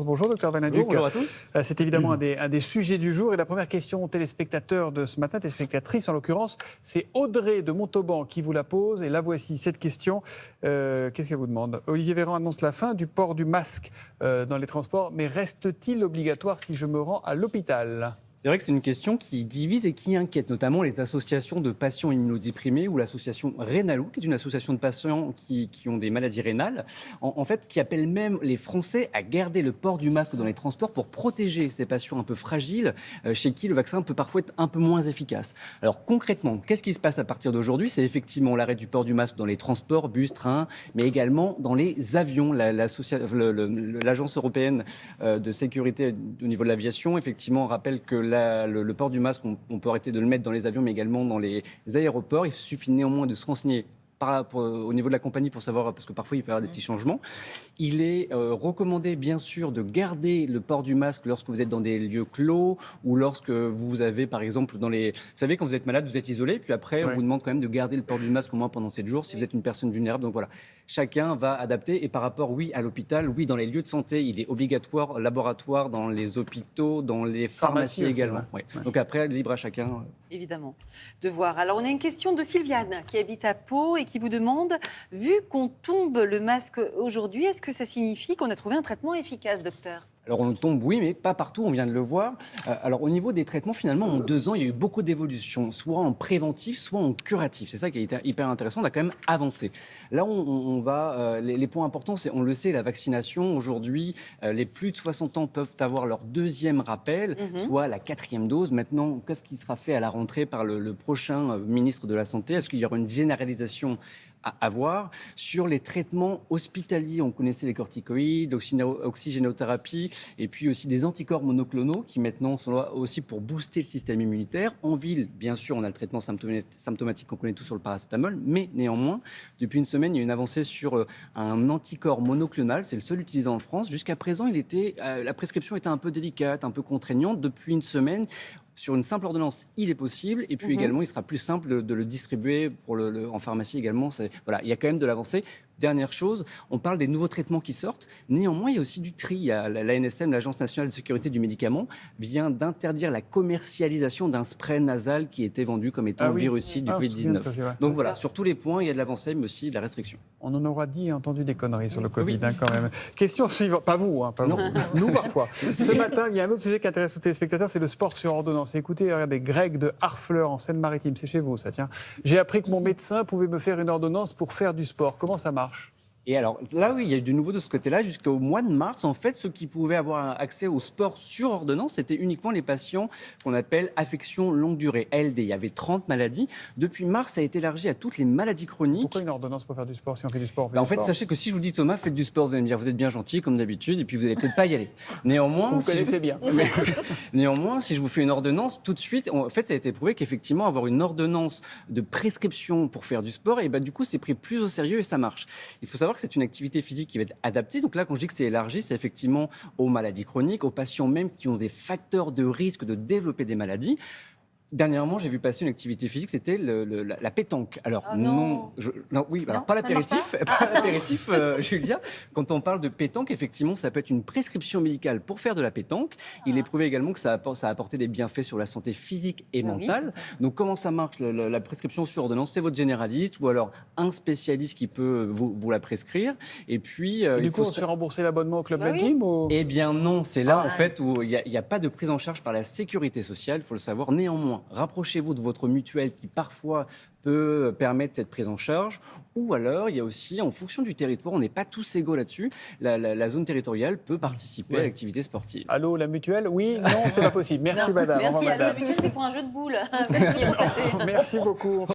Bonjour, docteur Vanaduc. Bonjour à tous. C'est évidemment un des sujets du jour. Et la première question aux téléspectateurs de ce matin, téléspectatrice en l'occurrence, c'est Audrey de Montauban qui vous la pose. Et là, voici cette question. Qu'est-ce qu'elle vous demande? Olivier Véran annonce la fin du port du masque dans les transports, mais reste-t-il obligatoire si je me rends à l'hôpital? C'est vrai que c'est une question qui divise et qui inquiète, notamment les associations de patients immunodéprimés ou l'association Rénalou, qui est une association de patients qui ont des maladies rénales, en fait, qui appelle même les Français à garder le port du masque dans les transports pour protéger ces patients un peu fragiles, chez qui le vaccin peut parfois être un peu moins efficace. Alors concrètement, qu'est-ce qui se passe à partir d'aujourd'hui? C'est effectivement l'arrêt du port du masque dans les transports, bus, trains, mais également dans les avions. L'Agence européenne de sécurité au niveau de l'aviation, effectivement, rappelle que le port du masque, on peut arrêter de le mettre dans les avions, mais également dans les aéroports. Il suffit néanmoins de se renseigner au niveau de la compagnie pour savoir, parce que parfois il peut y avoir des petits changements. Il est recommandé bien sûr de garder le port du masque lorsque vous êtes dans des lieux clos ou lorsque vous avez par exemple Vous savez, quand vous êtes malade, vous êtes isolé, puis après on vous demande quand même de garder le port du masque au moins pendant 7 jours si vous êtes une personne vulnérable. Donc voilà, chacun va adapter. Et par rapport, oui, à l'hôpital, oui, dans les lieux de santé, il est obligatoire, laboratoire, dans les hôpitaux, dans les pharmacies également. Ouais. Donc après, libre à chacun. Évidemment, de voir. Alors, on a une question de Sylviane qui habite à Pau et qui vous demande, vu qu'on tombe le masque aujourd'hui, est-ce que ça signifie qu'on a trouvé un traitement efficace, docteur ? Alors on tombe, oui, mais pas partout, on vient de le voir. Alors au niveau des traitements, finalement, en 2 ans, il y a eu beaucoup d'évolutions, soit en préventif, soit en curatif. C'est ça qui est hyper intéressant, on a quand même avancé. Là, on va... les points importants, c'est, on le sait, la vaccination. Aujourd'hui, les plus de 60 ans peuvent avoir leur 2e rappel, soit la 4e dose. Maintenant, qu'est-ce qui sera fait à la rentrée par le prochain ministre de la Santé? Est-ce qu'il y aura une généralisation à avoir? Sur les traitements hospitaliers, on connaissait les corticoïdes, oxygénothérapie, et puis aussi des anticorps monoclonaux qui maintenant sont là aussi pour booster le système immunitaire. En ville, bien sûr, on a le traitement symptomatique qu'on connaît tous sur le paracétamol, mais néanmoins, depuis une semaine, il y a une avancée sur un anticorps monoclonal, c'est le seul utilisé en France. Jusqu'à présent, la prescription était un peu délicate, un peu contraignante. Depuis une semaine, sur une simple ordonnance, il est possible. Et puis également, il sera plus simple de le distribuer en pharmacie également. Voilà, il y a quand même de l'avancée. Dernière chose, on parle des nouveaux traitements qui sortent. Néanmoins, il y a aussi du tri. L'ANSM, l'Agence nationale de sécurité du médicament, vient d'interdire la commercialisation d'un spray nasal qui était vendu comme étant virucide du Covid-19. Donc voilà, sur tous les points, il y a de l'avancée, mais aussi de la restriction. On en aura dit et entendu des conneries sur le Covid, quand même. Question suivante. Pas vous, pas vous. Nous, parfois. Ce matin, il y a un autre sujet qui intéresse les téléspectateurs, c'est le sport sur ordonnance. Écoutez, regardez, Greg de Harfleur, en Seine-Maritime, c'est chez vous, ça, tiens. J'ai appris que mon médecin pouvait me faire une ordonnance pour faire du sport. Comment ça marche ? Et alors, là, oui, il y a eu du nouveau de ce côté-là. Jusqu'au mois de mars, en fait, ceux qui pouvaient avoir accès au sport sur ordonnance, c'était uniquement les patients qu'on appelle affection longue durée, ALD. Il y avait 30 maladies. Depuis mars, ça a été élargi à toutes les maladies chroniques. Pourquoi une ordonnance pour faire du sport si on fait du sport? En fait, sachez que si je vous dis, Thomas, faites du sport, vous allez me dire, vous êtes bien gentil, comme d'habitude, et puis vous n'allez peut-être pas y aller. Néanmoins, vous connaissez bien. Néanmoins, si je vous fais une ordonnance, tout de suite, en fait, ça a été prouvé qu'effectivement, avoir une ordonnance de prescription pour faire du sport, et du coup, c'est pris plus au sérieux et ça marche. Il faut savoir que c'est une activité physique qui va être adaptée. Donc là, quand je dis que c'est élargi, c'est effectivement aux maladies chroniques, aux patients même qui ont des facteurs de risque de développer des maladies. Dernièrement, j'ai vu passer une activité physique, c'était la pétanque. Alors, pas l'apéritif, Julia. Quand on parle de pétanque, effectivement, ça peut être une prescription médicale pour faire de la pétanque. Il est prouvé également que ça a apporté des bienfaits sur la santé physique et mentale. Donc, comment ça marche, la prescription sur ordonnance? C'est votre généraliste ou alors un spécialiste qui peut vous la prescrire. Et puis, du coup, on se fait rembourser l'abonnement au Club Med Gym ou... Eh bien non, c'est là, en fait, où il n'y a pas de prise en charge par la sécurité sociale, il faut le savoir. Néanmoins, rapprochez-vous de votre mutuelle qui parfois peut permettre cette prise en charge. Ou alors, il y a aussi, en fonction du territoire, on n'est pas tous égaux là-dessus, la zone territoriale peut participer à l'activité sportive. Allô, la mutuelle? Oui, non, c'est pas possible. Merci, madame. Merci, la mutuelle, c'est pour un jeu de boules. Merci beaucoup.